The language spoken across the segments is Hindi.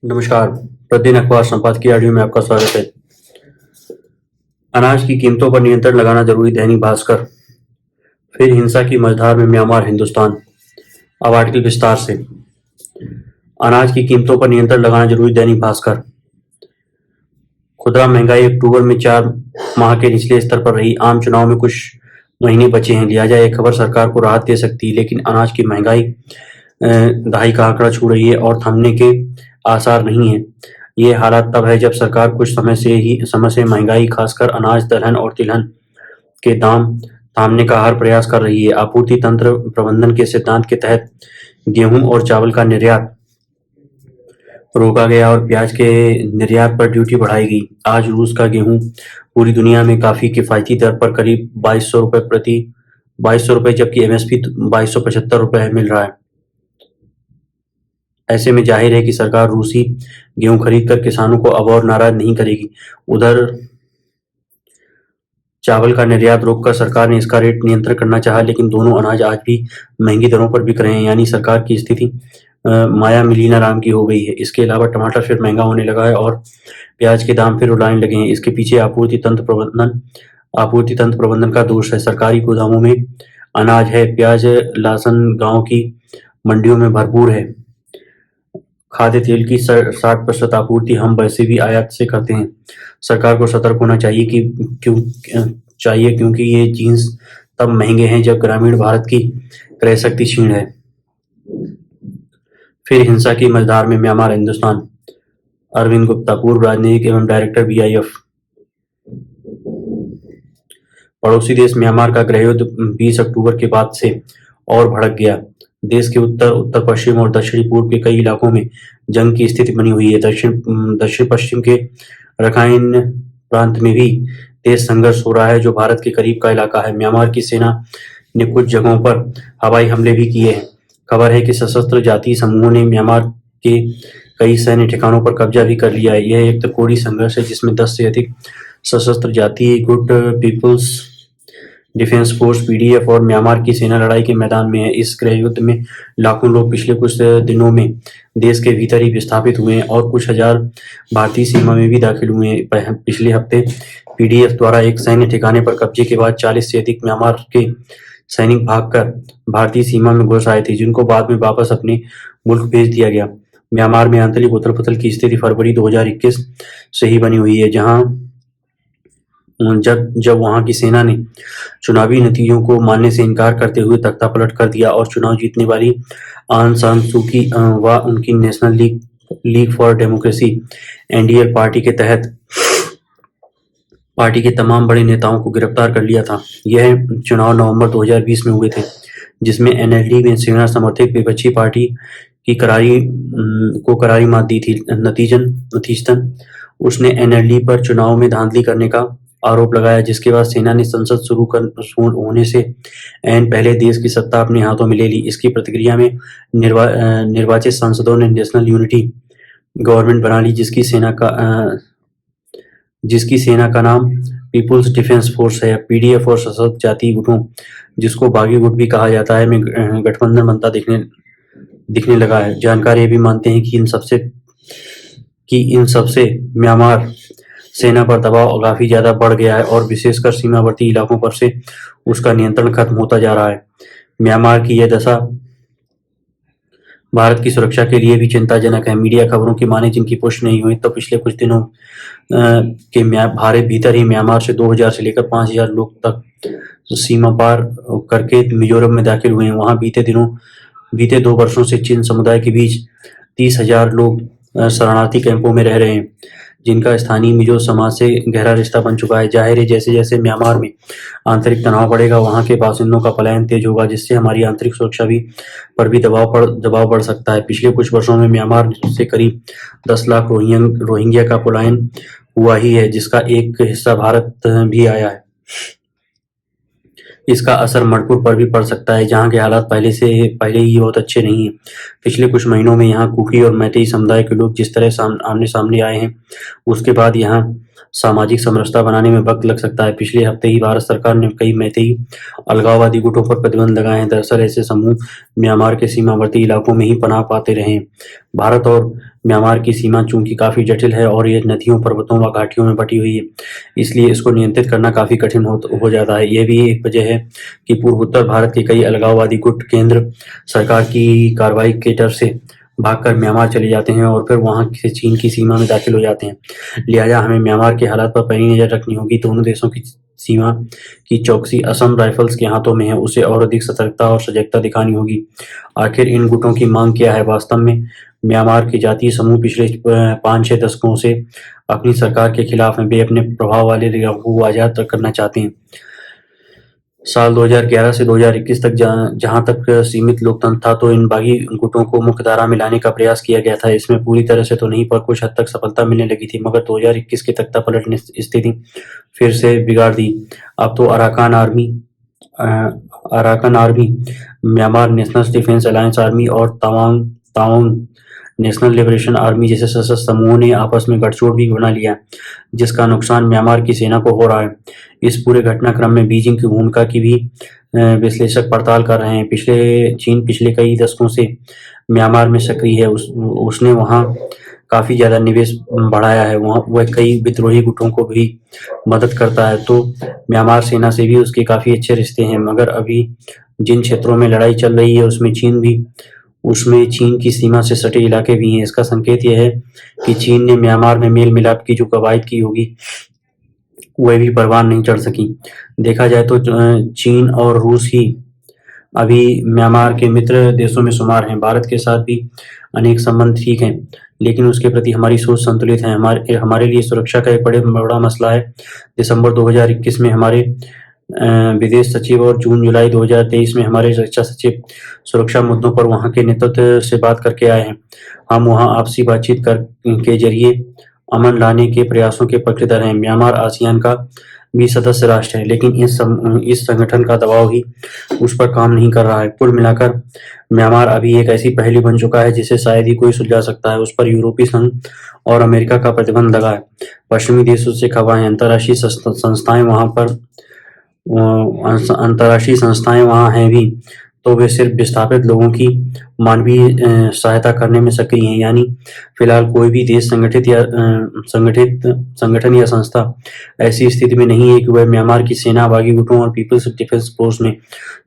नमस्कार। प्रतिदिन अखबार संपादकीय ऑडियो में आपका स्वागत है। अनाज की कीमतों पर नियंत्रण लगाना जरूरी, दैनिक भास्कर। फिर हिंसा की मझधार में म्यांमार, हिंदुस्तान। अब आर्टिकल विस्तार से। अनाज की कीमतों पर नियंत्रण लगाना जरूरी, दैनिक भास्कर। खुदरा महंगाई अक्टूबर में 4 माह के निचले स्तर पर रही। आम चुनाव में कुछ महीने बचे हैं, लिहाजा यह खबर सरकार को राहत दे सकती है, लेकिन अनाज की महंगाई दहाई का आंकड़ा छू रही है और थमने के आसार नहीं है। ये हालात तब है जब सरकार कुछ समय से महंगाई, खासकर अनाज, दलहन और तिलहन के दाम थामने का हर प्रयास कर रही है। आपूर्ति तंत्र प्रबंधन के सिद्धांत के तहत गेहूं और चावल का निर्यात रोका गया और प्याज के निर्यात पर ड्यूटी बढ़ाई गई। आज रूस का गेहूं पूरी दुनिया में काफी किफायती दर पर करीब 2200 रुपए जबकि एमएसपी 2275 रुपए मिल रहा है। ऐसे में जाहिर है कि सरकार रूसी गेहूं खरीदकर किसानों को अब और नाराज नहीं करेगी। उधर चावल का निर्यात रोककर सरकार ने इसका रेट नियंत्रण करना चाहा, लेकिन दोनों अनाज आज भी महंगी दरों पर बिक रहे हैं, यानी सरकार की स्थिति माया मिलीना राम की हो गई है। इसके अलावा टमाटर फिर महंगा होने लगा है और प्याज के दाम फिर उड़ाने लगे हैं। इसके पीछे आपूर्ति तंत्र प्रबंधन का दोष है। सरकारी गोदामों में अनाज है, प्याज, लहसुन गांव की मंडियों में भरपूर है। खाद्य तेल की 60% आपूर्ति हम वैसे भी आयात से करते हैं। सरकार को सतर्क होना चाहिए क्योंकि ये जीन्स तब महंगे हैं जब ग्रामीण भारत की क्रय शक्ति क्षीण है। फिर हिंसा की मझधार में म्यांमार, हिंदुस्तान। अरविंद गुप्ता, पूर्व राजनयिक एवं डायरेक्टर, बीआईएफ। पड़ोसी देश म्यांमार का गृहयुद्ध 20 अक्टूबर के बाद से और भड़क गया। देश के उत्तर पश्चिम और दक्षिणी पूर्व के कई इलाकों में जंग की स्थिति बनी हुई है। दक्षिण पश्चिम के रखाइन प्रांत में भी तेज संघर्ष हो रहा है, जो भारत के करीब का इलाका है। म्यांमार की सेना ने कुछ जगहों पर हवाई हमले भी किए हैं। खबर है कि सशस्त्र जातीय समूहों ने म्यांमार के कई सैन्य ठिकानों पर कब्जा भी कर लिया है। यह एक त्रिकोणीय संघर्ष है जिसमें 10 से अधिक सशस्त्र जातीय गुट, पीपुल्स डिफेंस फोर्स पीडीएफ और म्यांमार की सेना लड़ाई के मैदान में है। इस गृहयुद्ध में लाखों लोग पिछले कुछ दिनों में देश के भीतर ही विस्थापित हुए हैं और कुछ हजार भारतीय सीमा में भी दाखिल हुए हैं। पिछले हफ्ते पीडीएफ द्वारा एक सैन्य ठिकाने पर कब्जे के बाद 40 से अधिक म्यांमार के सैनिक भागकर भारतीय सीमा में घुस आए थे, जिनको बाद में वापस अपने मुल्क भेज दिया गया। म्यांमार में आंतरिक उथल-पुथल की स्थिति फरवरी 2021 से ही बनी हुई है, जब वहां की सेना ने चुनावी नतीजों को मानने से इनकार करते हुए तख्तापलट कर दिया और चुनाव जीतने वाली आंग सान सू की व उनकी national league for democracy NDL party के तहत पार्टी के तमाम बड़े नेताओं को गिरफ्तार कर लिया था। यह चुनाव नवंबर 2020 में हुए थे, जिसमें एनएलडी में सेना समर्थित विपक्षी पार्टी की करारी मात दी थी। नतीजतन उसने एनएलडी पर चुनाव में धांधली करने का आरोप लगाया, जिसके बाद सेना ने संसद शुरू होने से ऐन पहले देश की सत्ता अपने हाथों में ले ली। इसकी प्रतिक्रिया में निर्वाचित सांसदों ने नेशनल यूनिटी गवर्नमेंट बना ली, जिसकी सेना का नाम पीपुल्स डिफेंस फोर्स है। पीडीएफ और सशस्त्र जातीय गुटों, जिसको बागी गुट भी कहा जाता है, में गठबंधन बनता दिखने लगा है। जानकार ये भी मानते हैं कि इन सबसे म्यांमार सेना पर दबाव काफी ज्यादा बढ़ गया है और विशेषकर सीमावर्ती इलाकों पर से उसका नियंत्रण खत्म होता जा रहा है। म्यांमार की यह दशा भारत की सुरक्षा के लिए भी चिंताजनक है। मीडिया खबरों की माने, जिनकी पुष्टि नहीं हुई, तो पिछले कुछ दिनों के भारत भीतर ही म्यांमार से 2000 से लेकर 5000 लोग तक सीमा पार करके मिजोरम में दाखिल हुए हैं। वहां बीते 2 वर्षों से चीन समुदाय के बीच 30,000 लोग शरणार्थी कैंपों में रह रहे हैं, जिनका स्थानीय मिजो समाज से गहरा रिश्ता बन चुका है। जाहिर है, जैसे जैसे म्यांमार में आंतरिक तनाव बढ़ेगा, वहां के बासिंदों का पलायन तेज होगा, जिससे हमारी आंतरिक सुरक्षा पर भी दबाव बढ़ सकता है। पिछले कुछ वर्षों में म्यांमार से करीब 10 लाख रोहिंग्या का पलायन हुआ ही है, जिसका एक हिस्सा भारत भी आया है। इसका असर मणिपुर पर भी पड़ सकता है, जहां के हालात पहले ही बहुत अच्छे नहीं हैं। पिछले कुछ महीनों में यहां कुकी और मैतेई समुदाय के लोग जिस तरह आमने सामने आए हैं, उसके बाद यहां सामाजिक समरसता बनाने में वक्त लग सकता है। पिछले हफ्ते ही भारत सरकार ने कई मैतेई अलगाववादी गुटों पर प्रतिबंध लगाए हैं। दरअसल ऐसे समूह म्यांमार के सीमावर्ती इलाकों में ही पनाह पाते रहे हैं। भारत और म्यांमार की सीमा चूंकि काफी जटिल है और ये नदियों, पर्वतों व घाटियों में बटी हुई है, इसलिए इसको नियंत्रित करना काफी कठिन हो जाता है। ये भी एक वजह है कि पूर्वोत्तर भारत के कई अलगाववादी गुट केंद्र सरकार की कार्रवाई के डर से भागकर म्यांमार चले जाते हैं और फिर वहां से चीन की सीमा में दाखिल हो जाते हैं। लिहाजा हमें म्यांमार के हालात पर पैनी नजर रखनी होगी। दोनों देशों की सीमा की चौकसी असम राइफल्स के हाथों में है, उसे और अधिक सतर्कता और सजगता दिखानी होगी। आखिर इन गुटों की मांग क्या है? वास्तव में म्यांमार के जातीय समूह पिछले 5-6 दशकों से अपनी सरकार के खिलाफ हैं। वे अपने प्रभाव वाले इलाकों को आजाद करना चाहते हैं। साल 2011 से 2021 तक जहां तक सीमित लोकतंत्र था, तो इन बागी गुटों को मुख्यधारा में लाने का प्रयास किया गया था। इसमें पूरी तरह से तो नहीं, पर कुछ हद तक सफलता मिलने लगी थी। मगर 2021 के तख्तापलट ने स्थिति फिर से बिगाड़ दी। अब तो Arakan army, Myanmar national defence alliance army और तावांग नेशनल लिबरेशन आर्मी जैसे सशस्त्र समूहों ने आपस में गठजोड़ भी बना लिया, जिसका नुकसान म्यांमार की सेना को हो रहा है। इस पूरे घटनाक्रम में बीजिंग की भूमिका की भी विश्लेषक पड़ताल कर रहे हैं। चीन पिछले कई दशकों से म्यांमार में सक्रिय है। उसने वहां काफी ज्यादा निवेश बढ़ाया है। वह कई विद्रोही गुटों को भी मदद करता है, तो म्यांमार सेना से भी उसके काफी अच्छे रिश्ते हैं। मगर अभी जिन क्षेत्रों में लड़ाई चल रही है उसमें चीन की सीमा से सटे इलाके भी हैं। इसका संकेत यह है कि चीन ने म्यांमार में मेल मिलाप की जो कवायद की होगी, वह भी परवान नहीं चढ़ सकी। देखा जाए तो चीन और रूस ही अभी म्यांमार के मित्र देशों में शुमार हैं। भारत के साथ भी अनेक संबंध ठीक हैं, लेकिन उसके प्रति हमारी सोच संतुलित है। हमारे लिए सुरक्षा का एक बड़ा मसला है। दिसंबर 2021 में हमारे विदेश सचिव और जून-जुलाई 2023 में हमारे रक्षा सचिव सुरक्षा मुद्दों पर वहां के नेतृत्व से बात करके आए हैं। हम वहां आपसी बातचीत के जरिए अमन लाने के प्रयासों के पक्षधर हैं। म्यांमार आसियान का भी सदस्य राष्ट्र है, लेकिन इस संगठन का दबाव ही उस पर काम नहीं कर रहा है। कुल मिलाकर म्यांमार अभी एक ऐसी पहेली बन चुका है जिसे शायद ही कोई सुलझा सकता है। उस पर यूरोपीय संघ और अमेरिका का प्रतिबंध लगा है। पश्चिमी देशों से खबरें, अंतर्राष्ट्रीय संस्थाएं वहां हैं भी, तो वे सिर्फ विस्थापित लोगों की मानवीय सहायता करने में सक्रिय हैं। यानी फिलहाल कोई भी देश, संगठन या संस्था ऐसी स्थिति में नहीं है कि वह म्यांमार की सेना, बागी गुटों और पीपल्स डिफेंस फोर्स में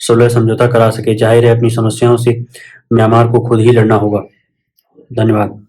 सुलह समझौता करा सके। जाहिर है अपनी समस्याओं से म्यांमार को खुद ही लड़ना होगा। धन्यवाद।